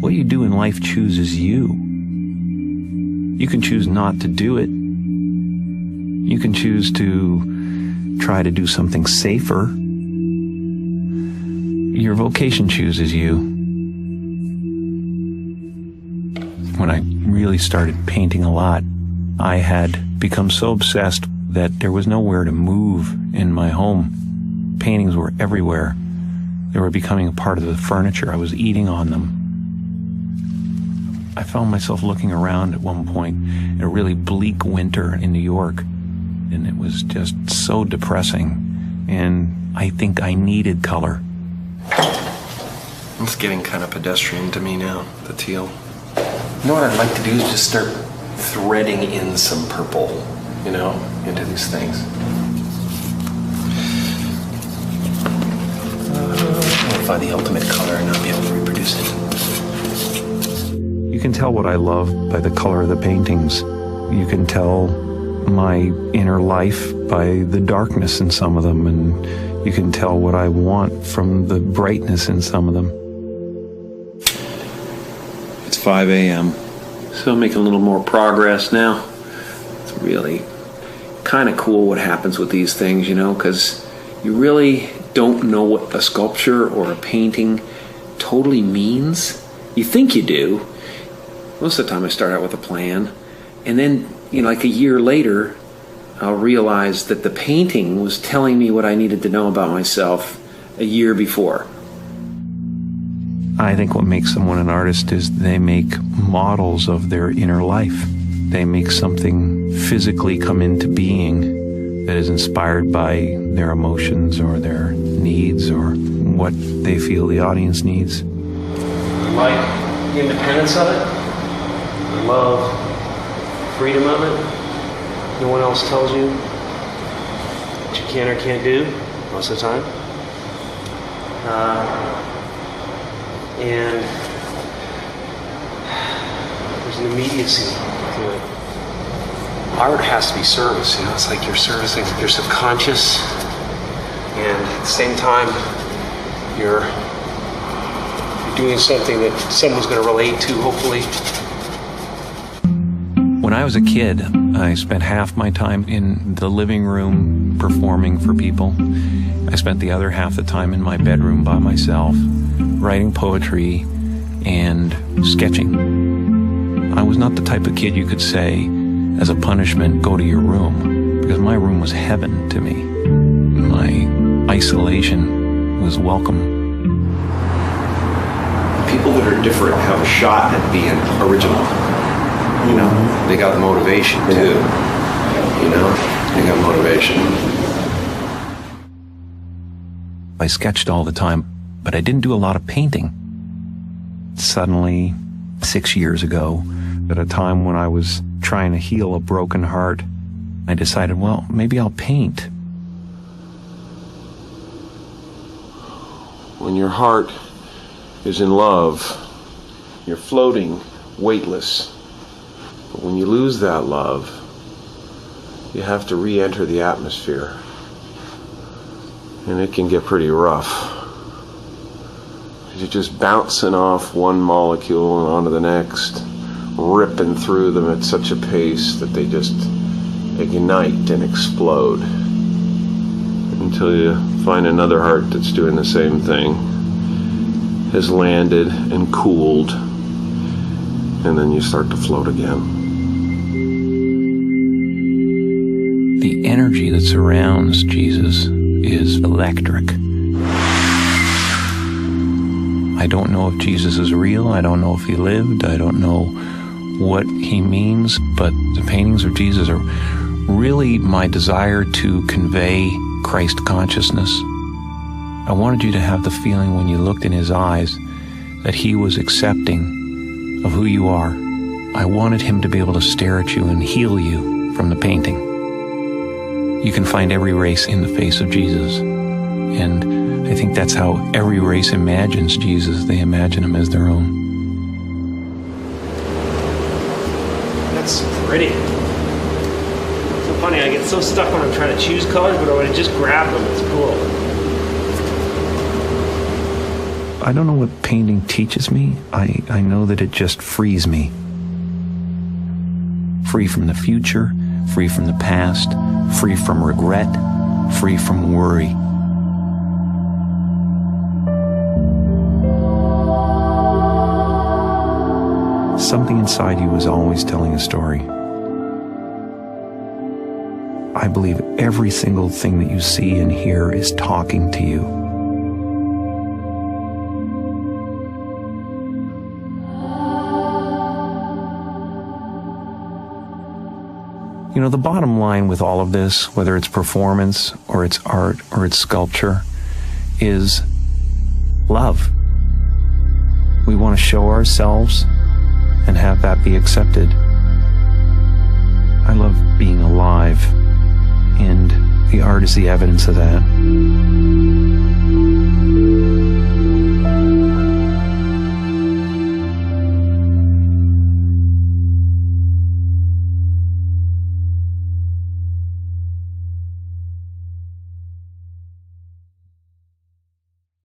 what you do in life chooses you. You can choose not to do it. You can choose to try to do something safer. Your vocation chooses you. When I really started painting a lot, I had become so obsessed that there was nowhere to move in my home. Paintings were everywhere. They were becoming a part of the furniture. I was eating on them. I found myself looking around at one point in a really bleak winter in New York, and it was just so depressing, and I think I needed color. It's getting kind of pedestrian to me now, the teal. You know what I'd like to do is just start threading in some purple, into these things. I'll find the ultimate color and not be able to reproduce it. You can tell what I love by the color of the paintings. You can tell my inner life by the darkness in some of them, and you can tell what I want from the brightness in some of them. It's 5 a.m. So I'm making a little more progress now. It's really kind of cool what happens with these things, because you really don't know what a sculpture or a painting totally means. You think you do. Most of the time I start out with a plan, and then, like a year later, I'll realize that the painting was telling me what I needed to know about myself a year before. I think what makes someone an artist is they make models of their inner life. They make something physically come into being that is inspired by their emotions or their needs or what they feel the audience needs. I like the independence of it. I love freedom of it. No one else tells you what you can or can't do most of the time. And there's an immediacy to it. Art has to be service, it's like you're servicing your subconscious, and at the same time you're doing something that someone's going to relate to, hopefully. When I was a kid, I spent half my time in the living room performing for people. I spent the other half the time in my bedroom by myself, writing poetry and sketching. I was not the type of kid you could say, as a punishment, go to your room, because my room was heaven to me. My isolation was welcome. People that are different have a shot at being original. They got the motivation too. They got motivation. I sketched all the time, but I didn't do a lot of painting. Suddenly, 6 years ago, at a time when I was trying to heal a broken heart, I decided, well, maybe I'll paint. When your heart is in love, you're floating, weightless. But when you lose that love, you have to re-enter the atmosphere. And it can get pretty rough. You're just bouncing off one molecule and onto the next, ripping through them at such a pace that they just ignite and explode. Until you find another heart that's doing the same thing, has landed and cooled, and then you start to float again. The energy that surrounds Jesus is electric. I don't know if Jesus is real. I don't know if he lived. I don't know what he means, but the paintings of Jesus are really my desire to convey Christ consciousness. I wanted you to have the feeling when you looked in his eyes that he was accepting of who you are. I wanted him to be able to stare at you and heal you from the painting. You can find every race in the face of Jesus. And I think that's how every race imagines Jesus. They imagine him as their own. That's pretty. So funny, I get so stuck when I'm trying to choose colors, but when I just grab them, it's cool. I don't know what painting teaches me. I know that it just frees me. Free from the future, free from the past, free from regret, free from worry. Something inside you is always telling a story. I believe every single thing that you see and hear is talking to you. You know, the bottom line with all of this, whether it's performance or it's art or it's sculpture, is love. We want to show ourselves and have that be accepted. I love being alive, and the art is the evidence of that.